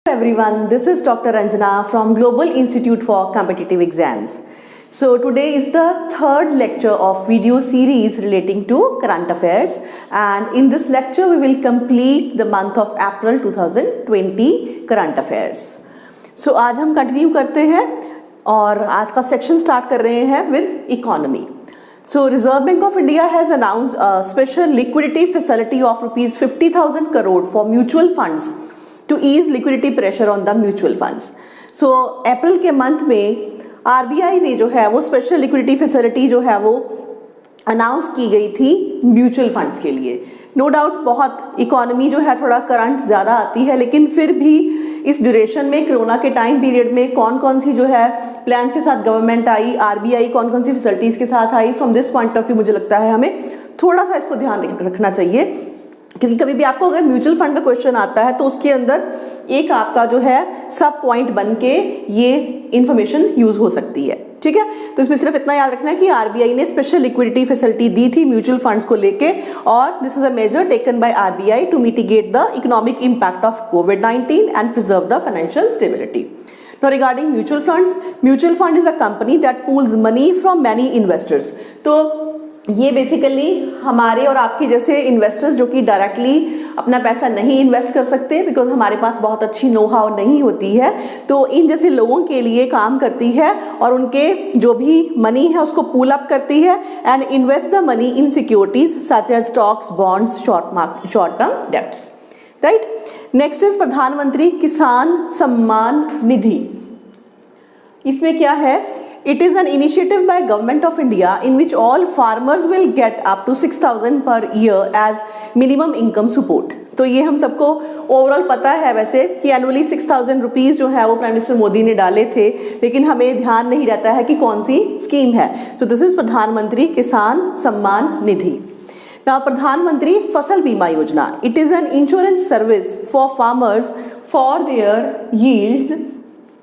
Everyone, this is Dr. Anjana from Global Institute for Competitive Exams. So today is the third lecture of video series relating to current affairs, and in this lecture we will complete the month of April 2020 current affairs. So आज हम continue करते हैं और आज का section start कर रहे हैं with economy. So Reserve Bank of India has announced a special liquidity facility of rupees 50,000 crore for mutual funds to ease liquidity pressure on the mutual funds. So अप्रैल के month में RBI ने जो है वो special liquidity facility जो है वो announce की गई थी म्यूचुअल फंड्स के लिए. नो डाउट बहुत इकोनॉमी जो है थोड़ा करंट ज़्यादा आती है, लेकिन फिर भी इस ड्यूरेशन में कोरोना के टाइम पीरियड में कौन कौन सी जो है प्लान्स के साथ गवर्नमेंट आई, RBI कौन कौन सी फैसिलिटीज़ के साथ आई, from this point of view मुझे लगता है हमें थोड़ा सा इसको ध्यान रखना चाहिए, क्योंकि कभी भी आपको अगर म्यूचुअल फंड का क्वेश्चन आता है तो उसके अंदर एक आपका जो है सब पॉइंट बन के ये इंफॉर्मेशन यूज हो सकती है. ठीक है, तो इसमें सिर्फ इतना याद रखना है कि RBI ने स्पेशल लिक्विडिटी फैसिलिटी दी थी म्यूचुअल फंड्स को लेके, और this is a measure taken by RBI to mitigate the economic impact of COVID-19 and preserve the financial stability. Now regarding mutual funds, mutual fund is a company that pools money from many investors. तो ये basically हमारे और आपके जैसे investors जो कि directly अपना पैसा नहीं इन्वेस्ट कर सकते बिकॉज हमारे पास बहुत अच्छी नो हाउ नहीं होती है, तो इन जैसे लोगों के लिए काम करती है और उनके जो भी मनी है उसको पूल अप करती है and invest the money in securities such as stocks, bonds, short term debts. Right, next is Pradhan Mantri Kisan Samman Nidhi. इसमें क्या है? It is an initiative by Government of India in which all farmers will get up to 6,000 per year as minimum income support. तो ये हम सबको overall पता है वैसे कि एनुअली 6,000 रुपीज़ जो है वो प्राइम मिनिस्टर मोदी ने डाले थे, लेकिन हमें ध्यान नहीं रहता है कि कौन सी स्कीम है. So this is Pradhan Mantri Kisan Samman Nidhi. Now प्रधानमंत्री फसल बीमा योजना. It is an insurance service for farmers for their yields.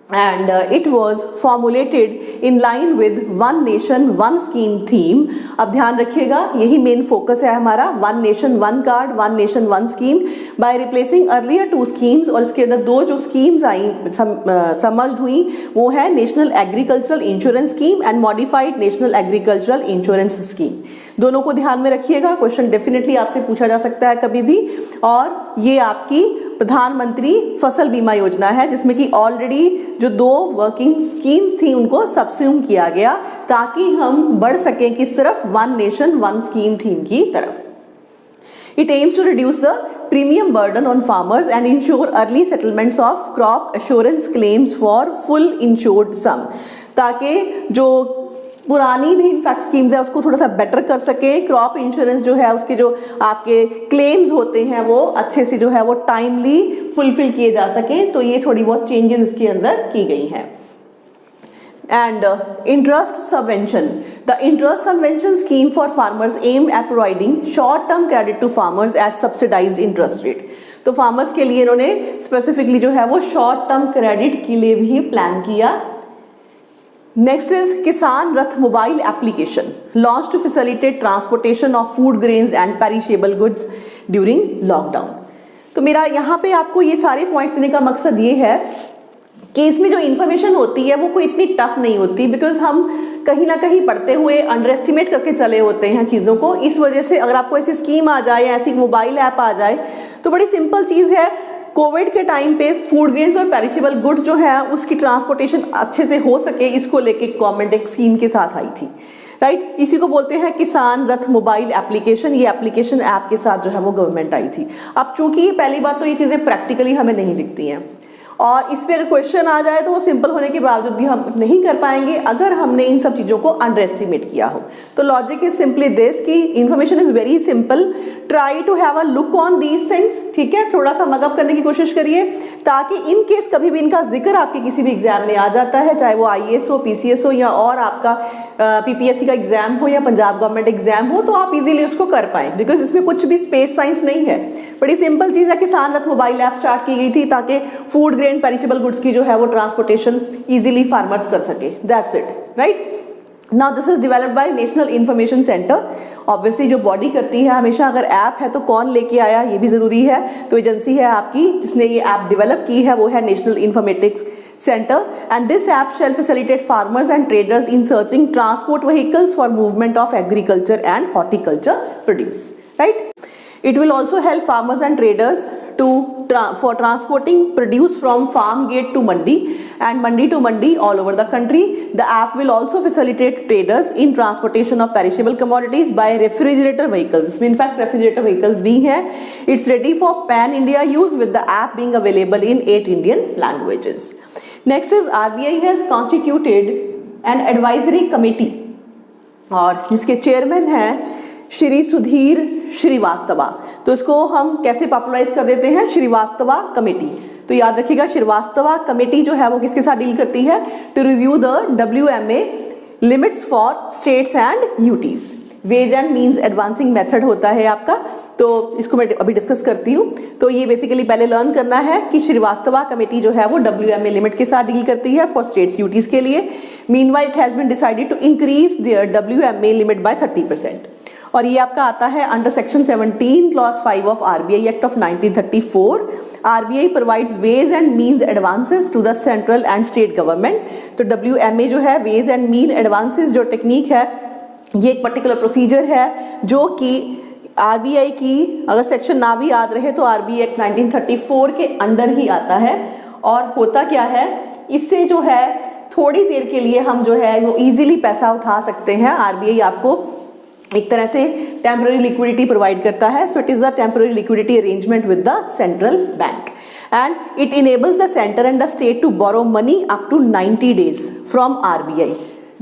And it was formulated in line with one nation one scheme theme. अब ध्यान रखिएगा यही मेन फोकस है हमारा, one nation one card, one nation one scheme, by replacing earlier to schemes. और इसके अंदर दो जो स्कीम्स आई समर्ज्ड हुई वो है national agricultural insurance scheme and modified national agricultural insurance scheme. दोनों को ध्यान में रखिएगा, क्वेश्चन डेफिनेटली आपसे पूछा जा सकता है कभी भी. और ये आपकी प्रधानमंत्री फसल बीमा योजना है जिसमें कि ऑलरेडी जो दो वर्किंग स्कीम्स थी उनको सबस्यूम किया गया ताकि हम बढ़ सकें कि सिर्फ one nation one scheme theme की तरफ. It aims to reduce the premium burden on farmers and ensure early settlements of crop assurance claims for full insured sum. ताकि जो पुरानी भी इनफैक्ट स्कीम्स है उसको थोड़ा सा बेटर कर सके, क्रॉप इंश्योरेंस जो है उसके जो आपके क्लेम्स होते हैं वो अच्छे से जो है वो टाइमली फुलफिल किए जा सकें. तो ये थोड़ी बहुत चेंजेस इसके अंदर की गई हैं. And interest subvention. The interest subvention scheme for farmers aim at providing short term credit to farmers at subsidised interest rate. तो फार्मर्स के लिए इन्होंने स्पेसिफिकली जो है वो शॉर्ट टर्म क्रेडिट के लिए भी प्लान किया. Next is Kisan Rath mobile application launch to facilitate transportation of food grains and perishable goods during lockdown. तो मेरा यहाँ पे आपको ये सारे पॉइंट्स देने का मकसद ये है कि इसमें जो इन्फॉर्मेशन होती है वो कोई इतनी टफ नहीं होती, बिकॉज हम कहीं ना कहीं पढ़ते हुए अंडर एस्टिमेट करके चले होते हैं चीज़ों को. इस वजह से अगर आपको ऐसी स्कीम आ जाए, ऐसी मोबाइल ऐप आ जाए तो बड़ी सिंपल चीज़ है. कोविड के टाइम पे फूड ग्रेन्स और पेरिशेबल गुड्स जो है उसकी ट्रांसपोर्टेशन अच्छे से हो सके, इसको लेके गवर्नमेंट एक स्कीम के साथ आई थी. राइट, इसी को बोलते हैं किसान रथ मोबाइल एप्लीकेशन. ये एप्लीकेशन ऐप के साथ जो है वो गवर्नमेंट आई थी. अब चूंकि ये पहली बात तो ये चीज़ें प्रैक्टिकली हमें नहीं दिखती हैं और इस पर अगर क्वेश्चन आ जाए तो वो सिंपल होने के बावजूद भी हम नहीं कर पाएंगे अगर हमने इन सब चीज़ों को अंडर एस्टिमेट किया हो. तो लॉजिक इज सिंपली दिस कि information is very simple, try to have a look on these things. ठीक है, थोड़ा सा मगअप करने की कोशिश करिए ताकि इन केस कभी भी इनका जिक्र आपके किसी भी एग्जाम में आ जाता है, चाहे वो IAS हो, PCS हो या और आपका PPSC का एग्जाम हो या पंजाब गवर्नमेंट एग्जाम हो, तो आप इजीली उसको कर पाएं. बिकॉज इसमें कुछ भी स्पेस साइंस नहीं है, बड़ी सिंपल चीज़ है. किसान रथ मोबाइल ऐप स्टार्ट की गई थी ताकि फूड ग्रेन पेरिशेबल गुड्स की जो है वो ट्रांसपोर्टेशन इजीली फार्मर्स कर सके. That's it. Right, now this is developed by national information centre. Obviously जो बॉडी करती है हमेशा, अगर ऐप है तो कौन लेके आया ये भी ज़रूरी है, तो एजेंसी है आपकी जिसने ये ऐप डेवलप की है वो है national informative centre. And this app shall facilitate farmers and traders in searching transport vehicles for movement of agriculture and horticulture produce, right. It will also help farmers and traders for transporting produce from farm gate to mandi and mandi to mandi all over the country. The app will also facilitate traders in transportation of perishable commodities by refrigerator vehicles. इसमें in fact refrigerator vehicles भी हैं. It's ready for pan India use with the app being available in 8 Indian languages. Next is RBI has constituted an advisory committee और जिसके chairman हैं श्री सुधीर श्रीवास्तवा। तो इसको हम कैसे पॉपुलराइज कर देते हैं, श्रीवास्तवा कमेटी। तो याद रखिएगा श्रीवास्तवा कमेटी जो है वो किसके साथ डील करती है, to review the WMA limits for states and UTs. Ways and means advancing method होता है आपका, तो इसको मैं अभी डिस्कस करती हूँ। तो ये बेसिकली पहले लर्न करना है कि श्रीवास्तवा कमेटी जो है वो WMA लिमिट के साथ डील करती है फॉर स्टेट्स यूटीज के लिए। Meanwhile it has been decided to increase their WMA limit by 30%। और ये आपका आता है under section 17 clause 5 of RBI act of 1934। RBI provides ways and means advances to the central and state government. तो WMA जो है ways and mean advances जो technique है, ये एक पर्टिकुलर प्रोसीजर है जो कि RBI की, अगर सेक्शन ना भी याद रहे तो RBI एक्ट 1934 के अंडर ही आता है। और होता क्या है, इससे जो है थोड़ी देर के लिए हम जो है वो इजीली पैसा उठा सकते हैं। RBI आपको एक तरह से टेम्पररी लिक्विडिटी प्रोवाइड करता है। So it is the temporary liquidity arrangement with the central bank and it enables the centre and the state to borrow money up to 90 days from RBI।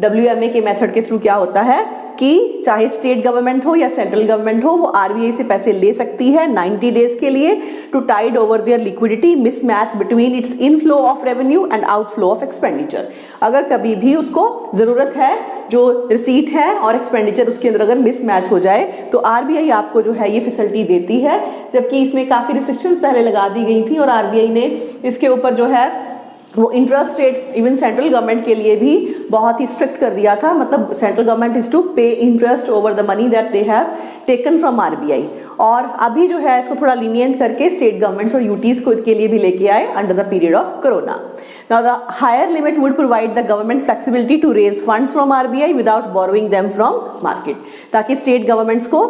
WMA के method के through क्या होता है कि चाहे state government हो या central government हो, वो RBI से पैसे ले सकती है 90 days के लिए to tide over their liquidity mismatch between its inflow of revenue and outflow of expenditure. अगर कभी भी उसको ज़रूरत है, जो रिसीट है और एक्सपेंडिचर उसके अंदर अगर मिसमैच हो जाए तो RBI आपको जो है ये फैसिलिटी देती है। जबकि इसमें काफ़ी रिस्ट्रिक्शंस पहले लगा दी गई थी और RBI ने इसके ऊपर जो है वो interest rate even central government के लिए भी बहुत ही स्ट्रिक्ट कर दिया था। मतलब सेंट्रल गवर्नमेंट इज टू पे interest over the money that they have taken from RBI। और अभी जो है इसको थोड़ा लीनियंट करके स्टेट गवर्नमेंट्स और यूटीज को के लिए भी लेके आए under the period of corona. Now the higher limit would provide the government flexibility to raise funds from RBI without borrowing them from market, ताकि स्टेट गवर्नमेंट्स को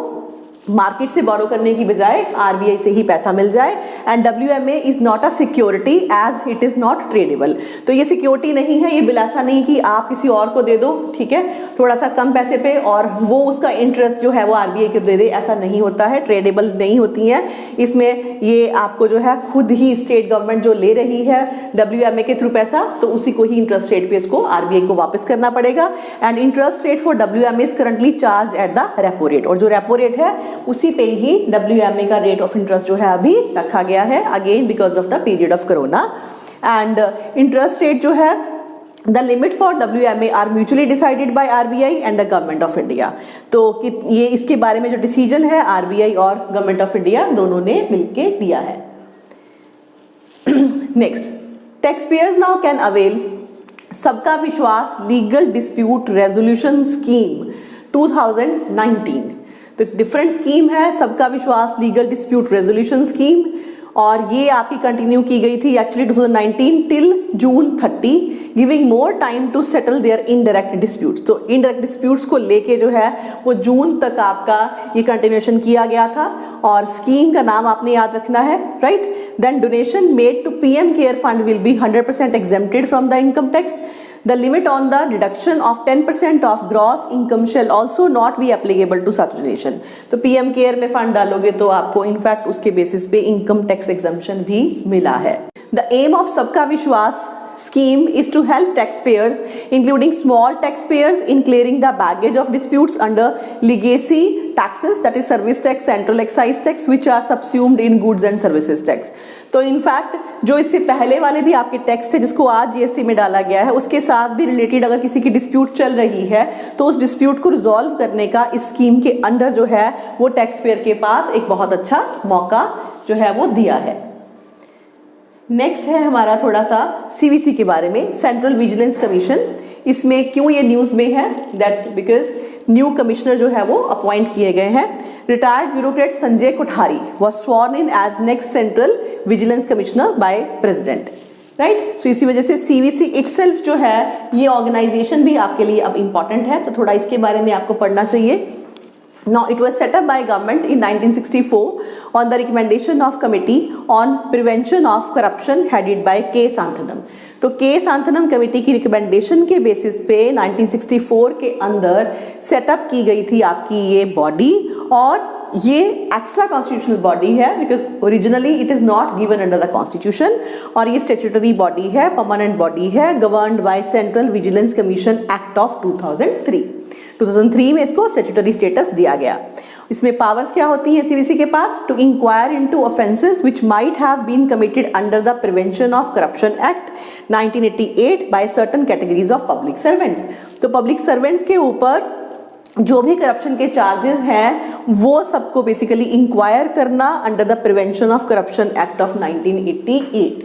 मार्केट से बोरो करने की बजाय RBI से ही पैसा मिल जाए। And WMA is not a security as it is not tradable. तो ये सिक्योरिटी नहीं है, ये बिलासा नहीं कि आप किसी और को दे दो, ठीक है, थोड़ा सा कम पैसे पे और वो उसका इंटरेस्ट जो है वो RBI को दे दे, ऐसा नहीं होता है, ट्रेडेबल नहीं होती हैं। इसमें ये आपको जो है खुद ही स्टेट गवर्नमेंट जो ले रही है WMA के थ्रू पैसा, तो उसी को ही इंटरेस्ट रेट पे इसको RBI को वापस करना पड़ेगा। And interest rate for WMA is currently charge at the repo rate, और जो रेपो रेट है उसी पे ही WMA का रेट ऑफ इंटरेस्ट जो है अभी रखा गया है, again because of the period of corona. And interest rate जो है the limit for WMA are mutually decided by RBI and the government of India. तो ये इसके बारे में जो डिसीजन है RBI और गवर्नमेंट ऑफ इंडिया दोनों ने मिलके लिया है। Next, tax payers now can avail सबका विश्वास लीगल डिस्प्यूट रेजोल्यूशन स्कीम 2019। तो एक डिफरेंट स्कीम है सबका विश्वास लीगल डिस्प्यूट रेजोल्यूशन स्कीम, और ये आपकी कंटिन्यू की गई थी actually 2019 till June 30, giving more time to settle their indirect disputes. तो इनडायरेक्ट डिस्प्यूट्स को लेके जो है वो जून तक आपका ये कंटिन्यूएशन किया गया था, और स्कीम का नाम आपने याद रखना है, right. Then donation made to PM care fund will be 100% exempted from the income tax. The limit on the deduction of 10% of gross income shall also not be applicable to such donation। तो PM care में fund डालोगे तो आपको in fact उसके basis पे income tax exemption भी मिला है। The aim of सबका विश्वास scheme is to help taxpayers, including small taxpayers, in clearing the baggage of disputes under legacy taxes, that is service tax, central excise tax, which are subsumed in goods and services tax। तो in fact जो इससे पहले वाले भी आपके tax थे जिसको आज GST में डाला गया है, उसके साथ भी रिलेटेड अगर किसी की डिस्प्यूट चल रही है तो उस डिस्प्यूट को रिजॉल्व करने का इस स्कीम के अंडर जो है वो टैक्स पेयर के पास एक बहुत अच्छा मौका जो है वो दिया है। नेक्स्ट है हमारा थोड़ा सा सीवीसी के बारे में, सेंट्रल विजिलेंस कमीशन। इसमें क्यों ये न्यूज़ में है, दैट बिकॉज न्यू कमिश्नर जो है वो अपॉइंट किए गए हैं। Retired bureaucrat Sanjay Kothari was sworn in as next central vigilance commissioner by president, right. So इसी वजह से सीवीसी इटसेल्फ जो है ये ऑर्गेनाइजेशन भी आपके लिए अब इंपॉर्टेंट है, तो थोड़ा इसके बारे में आपको पढ़ना चाहिए। Now it was set up by government in 1964 on the recommendation of Committee on Prevention of Corruption headed by K. Santhanam। तो के सांथनम कमेटी की रिकमेंडेशन के बेसिस पे 1964 के अंदर सेटअप की गई थी आपकी ये बॉडी, और ये एक्स्ट्रा कॉन्स्टिट्यूशनल बॉडी है because originally it is not given under the constitution, और ये स्टैट्यूटरी बॉडी है, परमानेंट बॉडी है, governed by central vigilance commission act of 2003 में इसको स्टैट्यूटरी स्टेटस दिया गया। इसमें पावर्स क्या होती हैं सीवीसी के पास, to inquire into offences which might have been committed under the prevention of corruption act 1988 by certain categories of public servants. तो पब्लिक सर्वेंट्स के ऊपर जो भी करप्शन के चार्जेस हैं वो सबको बेसिकली इंक्वायर करना under the prevention of corruption act of 1988।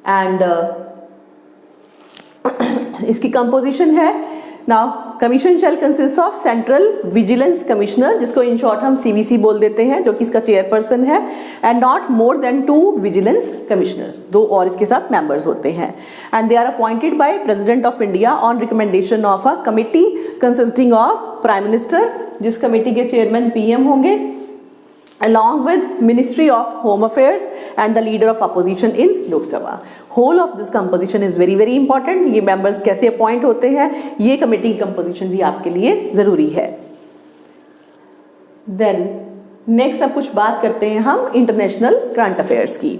And इसकी कंपोजिशन है, now commission shell consist of central vigilance commissioner, जिसको इन शॉर्ट हम सीवीसी बोल देते हैं, जो कि इसका चेयरपर्सन है, and not more than 2 vigilance commissioners, 2 और इसके साथ मेंबर्स होते हैं। And they are appointed by president of India on recommendation of a committee consisting of prime minister, जिस कमेटी के चेयरमैन पीएम होंगे, along with Ministry of Home Affairs and the leader of opposition in Lok Sabha। Whole of this composition is very very important। ये members कैसे appoint होते हैं, ये committee की composition भी आपके लिए जरूरी है। Then next अब कुछ बात करते हैं हम इंटरनेशनल करंट अफेयर्स की।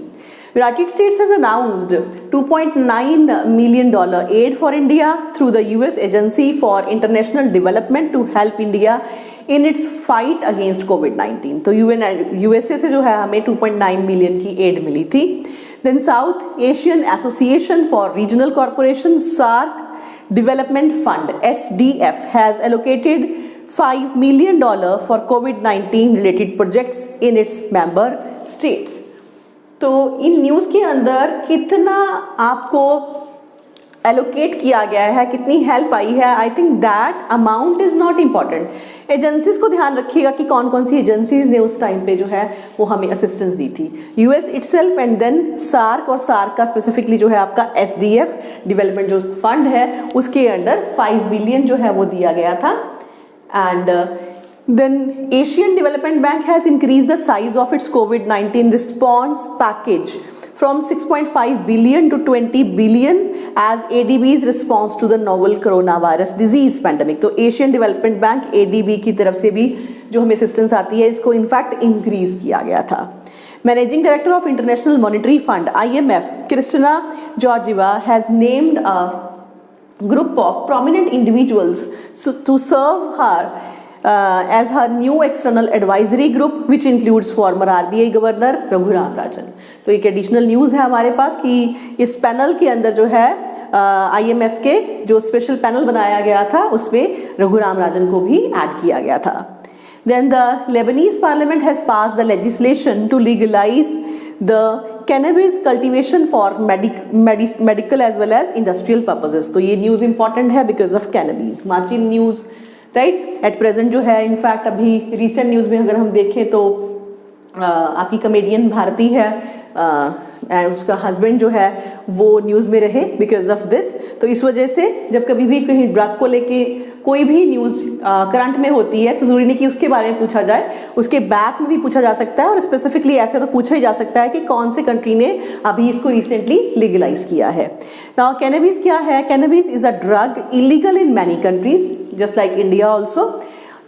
United States has announced $2.9 million aid for India through the US Agency for International Development to help India in its fight against COVID-19। तो USA से जो है हमें 2.9 मिलियन की एड मिली थी। Then South Asian Association for Regional Cooperation SAARC Development Fund SDF has allocated $5 million for COVID-19 related projects in its member states। तो in news के अंदर कितना आपको एलोकेट किया गया है, कितनी हेल्प आई है, I think that amount is not important. Agencies को ध्यान रखिएगा कि कौन कौन सी एजेंसीज ने उस टाइम पे जो है वो हमें असिस्टेंस दी थी। US itself and then SAARC, और सार्क का स्पेसिफिकली जो है आपका एसडीएफ डेवलपमेंट जो फंड है उसके अंडर 5 बिलियन जो है वो दिया गया था। And then Asian Development Bank has increased the size of its COVID-19 response package from 6.5 billion to 20 billion as ADB's response to the novel coronavirus disease pandemic। तो Asian Development Bank ADB की तरफ से भी जो हमें assistance आती है इसको इनफैक्ट इंक्रीज किया गया था। Managing director of international monetary fund IMF Kristalina Georgieva has named a group of prominent individuals to serve her as her new external advisory group which includes former RBI governor Raghuram Rajan. तो एक additional news है हमारे पास कि इस panel के अंदर जो है IMF के जो स्पेशल पैनल बनाया गया था उसमें रघुराम राजन को भी ऐड किया गया था। Then the Lebanese parliament has passed the legislation to legalize the cannabis cultivation for medical as well as industrial purposes। तो ये न्यूज़ इंपॉर्टेंट है because of cannabis margin news, right. At present जो है in fact अभी recent news में अगर हम देखें तो आपकी कमेडियन भारती है एंड उसका हस्बैंड जो है वो न्यूज़ में रहे बिकॉज ऑफ दिस। तो इस वजह से जब कभी भी कहीं ड्रग को लेके कोई भी न्यूज़ करंट में होती है तो ज़रूरी नहीं कि उसके बारे में पूछा जाए, उसके बैक में भी पूछा जा सकता है, और स्पेसिफिकली ऐसे तो पूछा ही जा सकता है कि कौन से कंट्री ने अभी इसको रिसेंटली लीगलाइज किया है। नाउ कैनबिस क्या है? Cannabis is a drug illegal in many countries just like India also,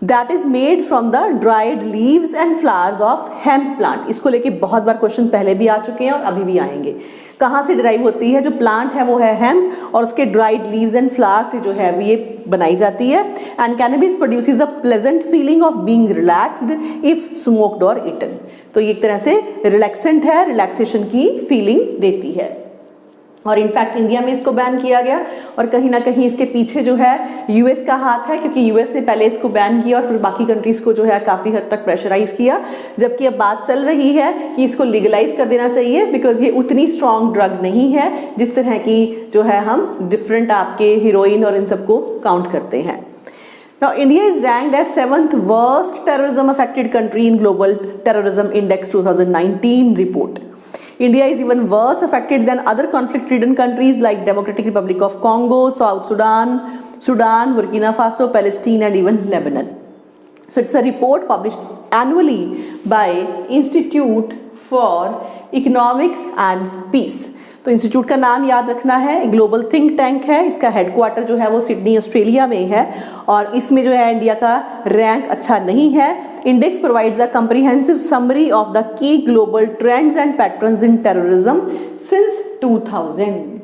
that is made from the dried leaves and flowers of hemp plant. इसको लेके बहुत बार क्वेश्चन पहले भी आ चुके हैं और अभी भी आएंगे। कहाँ से डिराइव होती है? जो प्लांट है वो है हेम्प, और उसके ड्राइड लीव्स एंड फ्लावर्स से जो है ये बनाई जाती है। And cannabis produces a pleasant feeling of being relaxed if smoked और ईटन। तो ये एक तरह से रिलैक्सेंट है, रिलैक्सेशन की फीलिंग देती है। और इनफैक्ट इंडिया में इसको बैन किया गया, और कहीं ना कहीं इसके पीछे जो है यूएस का हाथ है, क्योंकि यूएस ने पहले इसको बैन किया और फिर बाकी कंट्रीज को जो है काफ़ी हद तक प्रेशराइज किया, जबकि अब बात चल रही है कि इसको लीगलाइज कर देना चाहिए, बिकॉज ये उतनी स्ट्रॉन्ग ड्रग नहीं है जिस तरह की जो है हम डिफरेंट आपके हीरोइन और इन सबको काउंट करते हैं। Now, India is ranked as 7th worst terrorism affected country in Global Terrorism Index 2019 report. India is even worse affected than other conflict-ridden countries like Democratic Republic of Congo, South Sudan, Burkina Faso, Palestine, and even Lebanon. So it's a report published annually by Institute for Economics and Peace. तो institute का नाम याद रखना है, global think tank है, इसका headquarter जो है वो सिडनी ऑस्ट्रेलिया में है, और इसमें जो है इंडिया का रैंक अच्छा नहीं है। Index provides a comprehensive summary of the key global trends and patterns in terrorism since 2000।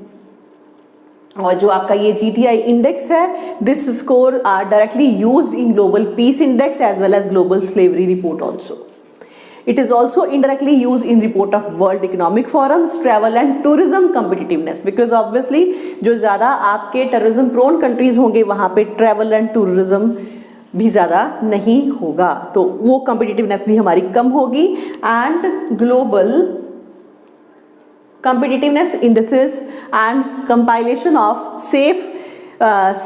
और जो आपका ये GTI इंडेक्स है, this score are directly used in global peace index as well as global slavery report also. It is also indirectly used in report of World Economic Forum's travel and tourism competitiveness, because obviously जो ज़्यादा आपके terrorism prone countries होंगे वहाँ पे travel and tourism भी ज़्यादा नहीं होगा, तो वो competitiveness भी हमारी कम होगी। And global competitiveness indices and compilation of safe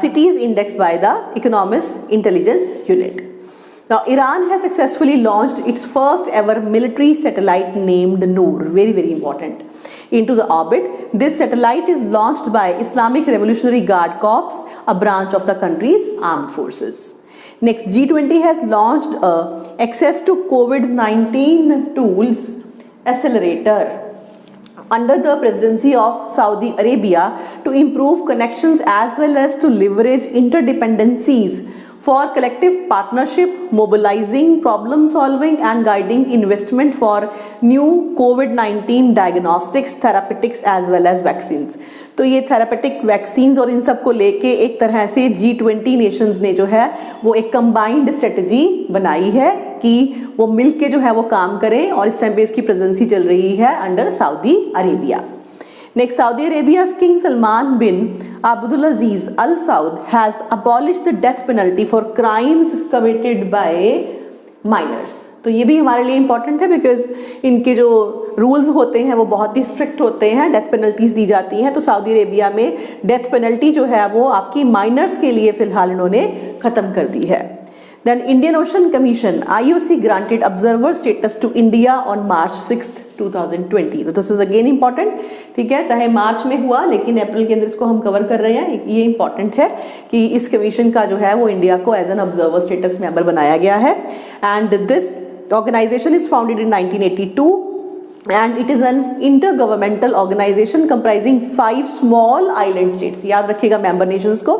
cities index by the Economist Intelligence Unit. Now, Iran has successfully launched its first ever military satellite named Noor, very, very important, into the orbit. This satellite is launched by Islamic Revolutionary Guard Corps, a branch of the country's armed forces. Next, G20 has launched a Access to COVID-19 Tools Accelerator under the presidency of Saudi Arabia to improve connections as well as to leverage interdependencies for collective partnership, mobilizing, problem solving and guiding investment for new COVID-19 diagnostics, therapeutics as well as vaccines. तो ये therapeutic vaccines और इन सब को लेके एक तरह से G20 Nations ने जो है वो एक कंबाइंड स्ट्रेटजी बनाई है कि वो मिलके जो है वो काम करें, और इस टाइम पे इसकी प्रेजेंसी चल रही है under Saudi Arabia. Next, Saudi Arabia's King Salman bin Abdulaziz Al Saud has abolished the death penalty for crimes committed by minors. तो ये भी हमारे लिए इम्पॉर्टेंट है, बिकॉज इनके जो रूल्स होते हैं वो बहुत ही स्ट्रिक्ट होते हैं, डेथ पेनल्टीज दी जाती हैं। तो सऊदी अरेबिया में डेथ पेनल्टी जो है वो आपकी माइनर्स के लिए फिलहाल इन्होंने ख़त्म कर दी है। Then Indian Ocean Commission IOC granted observer status to India on March 6, 2020. तो this is again important, ठीक है, चाहे मार्च में हुआ लेकिन अप्रैल के अंदर इसको हम कवर कर रहे हैं। ये इंपॉर्टेंट है कि इस कमीशन का जो है वो इंडिया को as an observer status member बनाया गया है। And this organisation is founded in 1982 and it is an intergovernmental organization comprising 5 small island states, याद रखिएगा member nations को,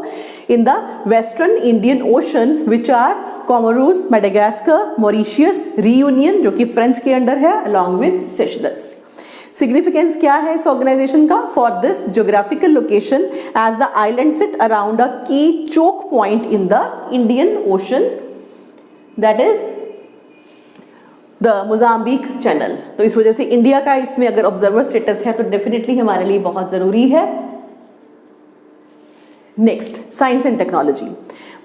in the Western Indian Ocean which are Comoros, Madagascar, Mauritius, Reunion जो कि French के under है, along with Seychelles. Significance क्या है इस ऑर्गेनाइजेशन का? For this geographical location as the island sit around a key choke point in the Indian Ocean, that is the Mozambique channel. तो इस वजह से इंडिया का इसमें अगर ऑब्जर्वर स्टेटस है तो डेफिनेटली हमारे लिए बहुत ज़रूरी है। Next, science and technology.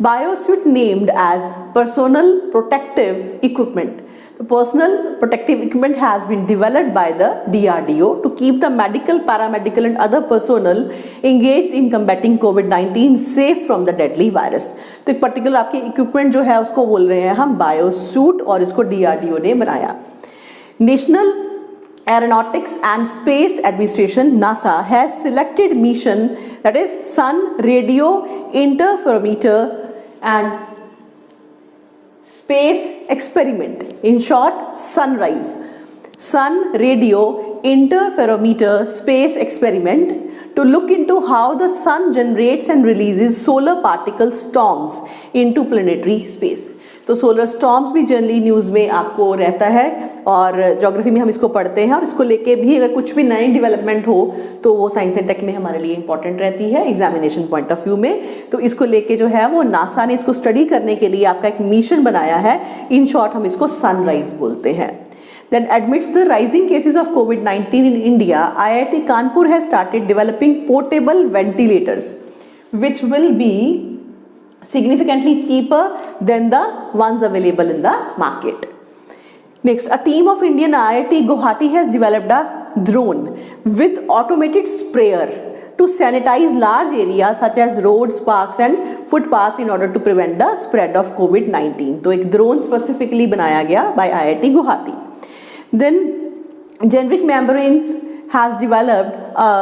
Biosuit named as personal protective equipment. तो personal protective equipment has been developed by the DRDO to keep the medical, paramedical and other personnel engaged in combating COVID-19 safe from the deadly virus. तो एक particular आपके equipment जो है उसको बोल रहे हैं हम बायोसूट, और इसको DRDO ने बनाया। National Aeronautics and Space Administration NASA has selected mission, that is Sun Radio Interferometer and Space Experiment, in short SUNRISE, Sun Radio Interferometer Space Experiment, to look into how the sun generates and releases solar particle storms into planetary space. तो solar storms भी generally news में आपको रहता है, और geography में हम इसको पढ़ते हैं, और इसको लेके भी अगर कुछ भी नई डेवलपमेंट हो तो वो साइंस एंड टेक में हमारे लिए इंपॉर्टेंट रहती है एग्जामिनेशन पॉइंट ऑफ व्यू में। तो इसको लेके जो है वो नासा ने इसको स्टडी करने के लिए आपका एक मिशन बनाया है, इन शॉर्ट हम इसको सनराइज बोलते हैं। Then amidst the rising cases of COVID-19 in India, IIT Kanpur has started developing portable ventilators, which will be significantly cheaper than the ones available in the market. Next, a team of Indian IIT Guwahati has developed a drone with automated sprayer to sanitize large areas such as roads, parks and footpaths in order to prevent the spread of COVID-19. तो एक drone specifically बनाया गया by IIT Guwahati. Then Generic Membranes has developed a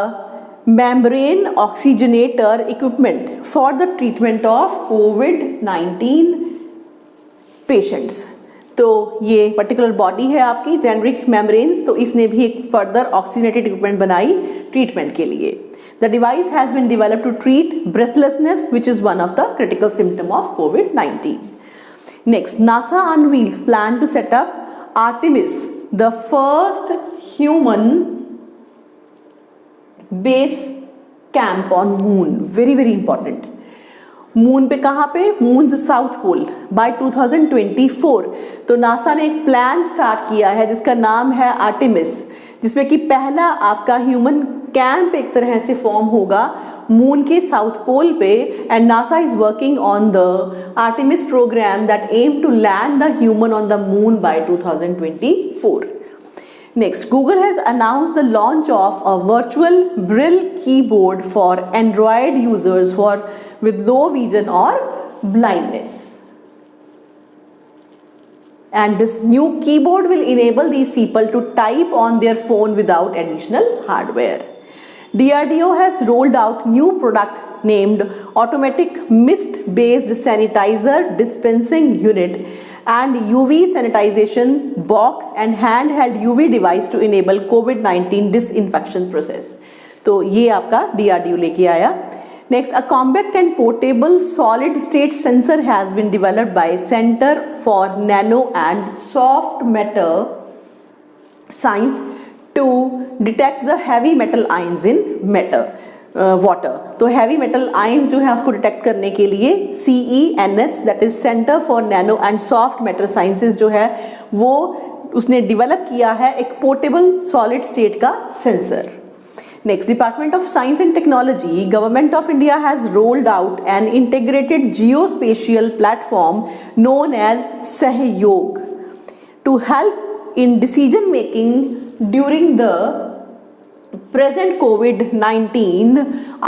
membrane oxygenator equipment for the treatment of COVID-19 patients. तो ये particular body है आपकी generic membranes, तो इसने भी एक फर्दर ऑक्सीजनेटेड इक्विपमेंट बनाई ट्रीटमेंट के लिए. The device has been developed to treat breathlessness which is one of the critical symptom of COVID-19. Next, NASA unveils plan to set up Artemis, the first human base camp on moon. Very very important. Moon पे कहाँ पे? Moon's south pole by 2024. तो NASA ने एक plan start किया है जिसका नाम है आर्टेमिस, जिसमें कि पहला आपका ह्यूमन कैंप एक तरह से फॉर्म होगा मून के साउथ पोल पे. And NASA is working on the Artemis programme that aim to land the human on the moon by 2024. Next, Google has announced the launch of a virtual Braille keyboard for Android users with low vision or blindness. And this new keyboard will enable these people to type on their phone without additional hardware. DRDO has rolled out new product named Automatic Mist-Based Sanitizer Dispensing Unit and UV sanitization box and handheld UV device to enable COVID-19 disinfection process. तो ये आपका DRDO लेके आया. Next, a compact and portable solid state sensor has been developed by Center for Nano and Soft Matter Science to detect the heavy metal ions in water. तो heavy metal ions जो है उसको detect करने के लिए CENS that is centre for nano and soft matter sciences जो है वो उसने डेवलप किया है एक पोर्टेबल सॉलिड स्टेट का sensor. Next, department of science and technology, government of India has rolled out an integrated geospatial platform known as Sahyog to help in decision making during the present COVID-19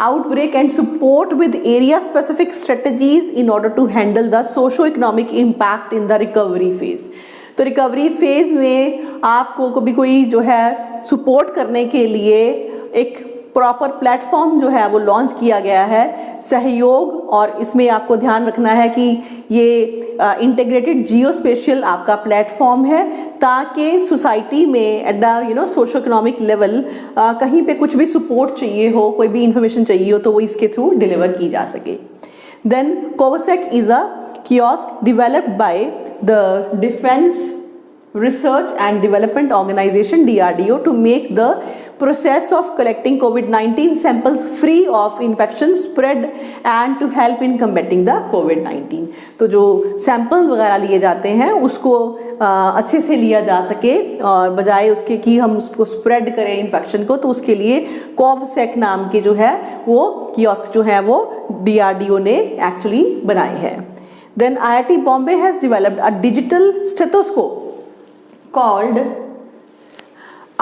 outbreak and support with area specific strategies in order to handle the socio-economic impact in the recovery phase. तो recovery phase में आपको कभी कोई जो है support करने के लिए एक प्रॉपर प्लेटफॉर्म जो है वो लॉन्च किया गया है सहयोग. और इसमें आपको ध्यान रखना है कि ये इंटीग्रेटेड जियोस्पेशियल आपका प्लेटफॉर्म है ताकि सोसाइटी में at the socio economic level कहीं पे कुछ भी सपोर्ट चाहिए हो, कोई भी इंफॉर्मेशन चाहिए हो तो वो इसके थ्रू डिलीवर की जा सके. Then COVSACK is a kiosk developed by the defence Research and Development Organization DRDO to make the process of collecting COVID-19 samples free of infection spread and to help in combating the COVID-19. तो जो samples वगैरह लिए जाते हैं उसको अच्छे से लिया जा सके और बजाय उसके कि हम उसको स्प्रेड करें इन्फेक्शन को, तो उसके लिए कोवसेक नाम के जो है वो कियोस्क जो है वो DRDO ने एक्चुअली बनाए हैं. Then IIT Bombay has developed a digital stethoscope called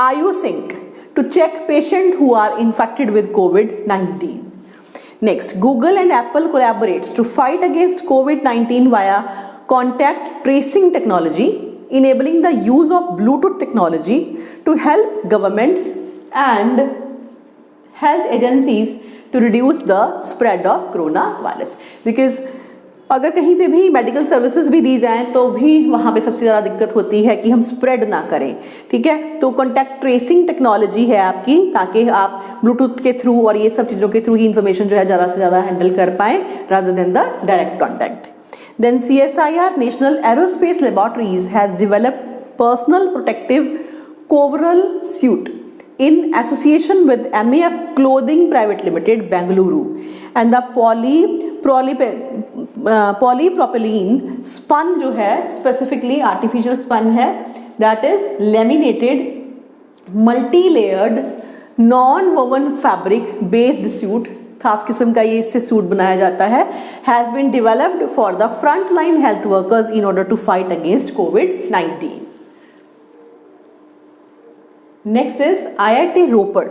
IOSync to check patients who are infected with COVID-19. Next, Google and Apple collaborates to fight against COVID-19 via contact tracing technology, enabling the use of Bluetooth technology to help governments and health agencies to reduce the spread of coronavirus. Because अगर कहीं पे भी medical services भी दी जाएं तो भी वहाँ पे सबसे ज़्यादा दिक्कत होती है कि हम स्प्रेड ना करें. ठीक है, तो कॉन्टैक्ट ट्रेसिंग टेक्नोलॉजी है आपकी ताकि आप ब्लूटूथ के थ्रू और ये सब चीज़ों के थ्रू ही इंफॉर्मेशन जो है ज़्यादा से ज़्यादा हैंडल कर पाएँ rather than the direct contact. Then CSIR national aerospace laboratories has developed personal protective coverall suit in association with MAF Clothing Private Limited, Bengaluru, and the polypropylene spun जो है specifically artificial spun है दैट इज laminated multi layered non woven fabric based suit, खास किस्म का ये इससे सूट बनाया जाता है, has been developed for the front line health workers in order to fight against कोविड-19. Next is IIT Ropar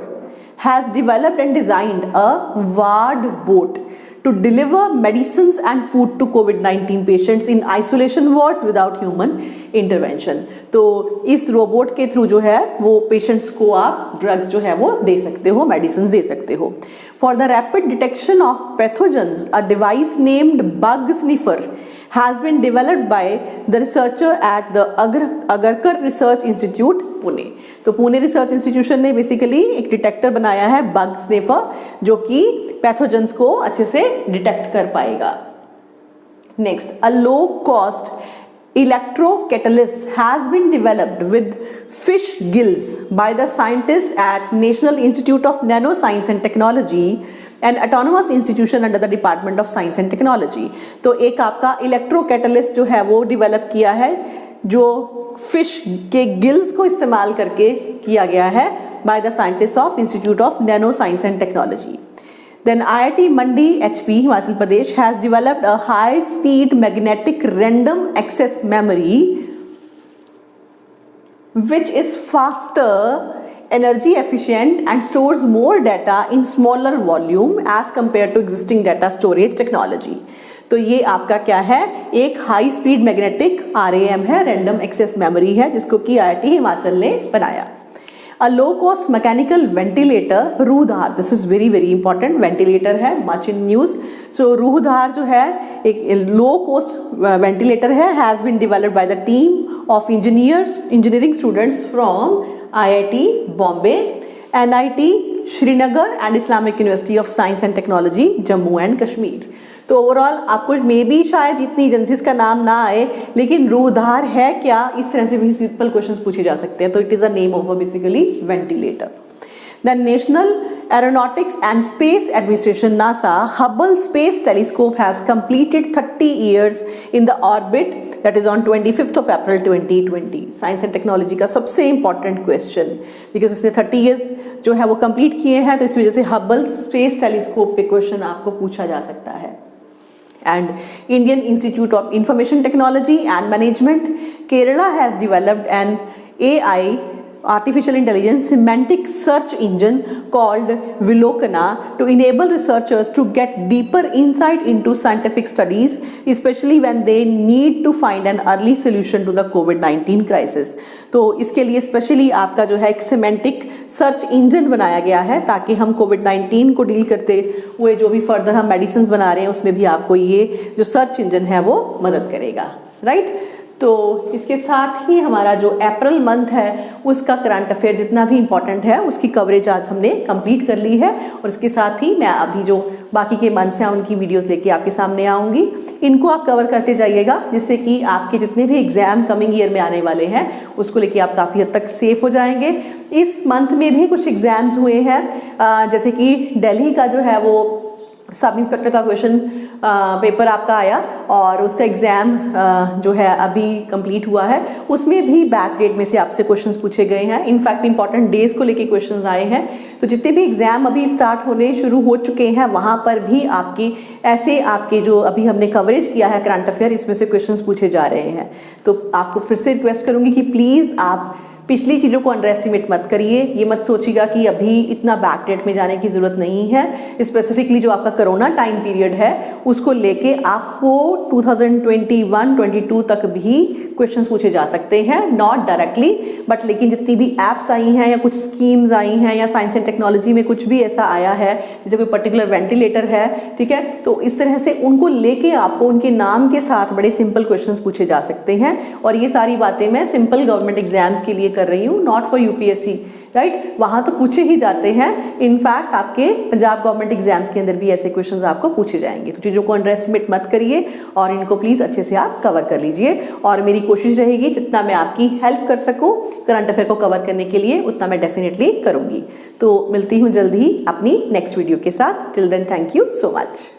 has developed and designed a ward boat to deliver medicines and food to COVID-19 patients in isolation wards without human intervention. तो इस robot के through जो है वो patients को आप drugs जो है वो दे सकते हो, मेडिसिन दे सकते हो. For the rapid detection of pathogens, a device named Bug Sniffer has been developed by the researcher at the Agarkar Research Institute, Pune. तो पुणे रिसर्च इंस्टीट्यूशन ने बेसिकली एक डिटेक्टर बनाया है बग स्निफर, जो कि पैथोजेंस को अच्छे से डिटेक्ट कर पाएगा. Next, a low cost electrocatalyst has been developed with fish gills by the scientists at National Institute of Nanoscience and Technology, an autonomous institution under the Department of Science and Technology. तो एक आपका इलेक्ट्रोकैटलिस्ट जो है वो develop किया है, जो fish के गिल्स को इस्तेमाल करके किया गया है by the scientists of Institute of Nanoscience and Technology. Then IIT Mandi HP Himachal Pradesh has developed a high speed magnetic random access memory which is faster, energy efficient and stores more data in smaller volume as compared to existing data storage technology. तो ये आपका क्या है, एक high speed magnetic RAM है, random access memory है, जिसको कि IIT हिमाचल ने बनाया. A low cost mechanical ventilator रूहधार, this is very very important, ventilator है, much in news. So रूहधार जो है एक low cost ventilator है, has been developed by the team of engineering students from IIT Bombay, NIT Srinagar and Islamic University of Science and Technology Jammu and Kashmir. तो overall आपको may be शायद इतनी agencies का नाम ना आए, लेकिन रूहधार है क्या, इस तरह से भी सिंपल क्वेश्चंस पूछे जा सकते हैं. तो it is a name of a basically ventilator. The national aeronautics and space administration NASA Hubble space telescope has completed 30 years in the orbit, that is on 25th of April 2020. Science and technology का सबसे important question, because उसने 30 years जो है वो complete किए हैं, तो इस वजह से हबल स्पेस टेलीस्कोप पे क्वेश्चन आपको पूछा जा सकता है. And Indian Institute of Information Technology and Management, Kerala has developed an AI, artificial intelligence semantic search engine called Vilokana to enable researchers to get deeper insight into scientific studies, especially when they need to find an early solution to the COVID-19 crisis. तो इसके लिए specially आपका जो है एक semantic search engine बनाया गया है, ताकि हम कोविड-19 को डील करते हुए जो भी फर्दर हम मेडिसिन बना रहे हैं उसमें भी आपको ये जो सर्च इंजन है वो मदद करेगा. राइट. तो इसके साथ ही हमारा जो अप्रैल मंथ है उसका करंट अफेयर जितना भी इम्पॉर्टेंट है उसकी कवरेज आज हमने कंप्लीट कर ली है. और इसके साथ ही मैं अभी जो बाकी के मंथ्स हैं उनकी वीडियोस लेके आपके सामने आऊँगी. इनको आप कवर करते जाइएगा, जिससे कि आपके जितने भी एग्जाम कमिंग ईयर में आने वाले हैं उसको लेके आप काफ़ी हद तक सेफ हो जाएंगे. इस मंथ में भी कुछ एग्जाम्स हुए हैं, जैसे कि दिल्ली का जो है वो सब इंस्पेक्टर का क्वेश्चन पेपर आपका आया और उसका एग्ज़ाम जो है अभी कंप्लीट हुआ है. उसमें भी बैक डेट में से आपसे क्वेश्चंस पूछे गए हैं. इनफैक्ट इंपॉर्टेंट डेज को लेके क्वेश्चंस आए हैं. तो जितने भी एग्ज़ाम अभी स्टार्ट होने शुरू हो चुके हैं वहाँ पर भी आपकी ऐसे आपके जो अभी हमने कवरेज किया है करंट अफेयर, इसमें से क्वेश्चंस पूछे जा रहे हैं. तो आपको फिर से रिक्वेस्ट करूँगी कि प्लीज़ आप पिछली चीज़ों को अंडर एस्टिमेट मत करिए. ये मत सोचिएगा कि अभी इतना बैक डेट में जाने की ज़रूरत नहीं है. स्पेसिफिकली जो आपका कोरोना टाइम पीरियड है उसको लेके आपको 2021-22 तक भी क्वेश्चंस पूछे जा सकते हैं, नॉट डायरेक्टली बट लेकिन जितनी भी एप्स आई हैं या कुछ स्कीम्स आई हैं या साइंस एंड टेक्नोलॉजी में कुछ भी ऐसा आया है, जैसे कोई पर्टिकुलर वेंटिलेटर है, ठीक है, तो इस तरह से उनको लेके आपको उनके नाम के साथ बड़े सिंपल क्वेश्चंस पूछे जा सकते हैं. और ये सारी बातें मैं सिंपल गवर्नमेंट एग्जाम्स के लिए कर रही हूँ, नॉट फॉर यूपीएससी. राइट, वहाँ तो पूछे ही जाते हैं. इनफैक्ट आपके पंजाब गवर्नमेंट एग्जाम्स के अंदर भी ऐसे क्वेश्चंस आपको पूछे जाएंगे. तो चीज़ों को अंडर एस्टिमेट मत करिए और इनको प्लीज़ अच्छे से आप कवर कर लीजिए. और मेरी कोशिश रहेगी जितना मैं आपकी हेल्प कर सकूँ करंट अफेयर को कवर करने के लिए उतना मैं डेफिनेटली करूँगी. तो मिलती हूँ जल्द ही अपनी नेक्स्ट वीडियो के साथ. Till then thank you so much.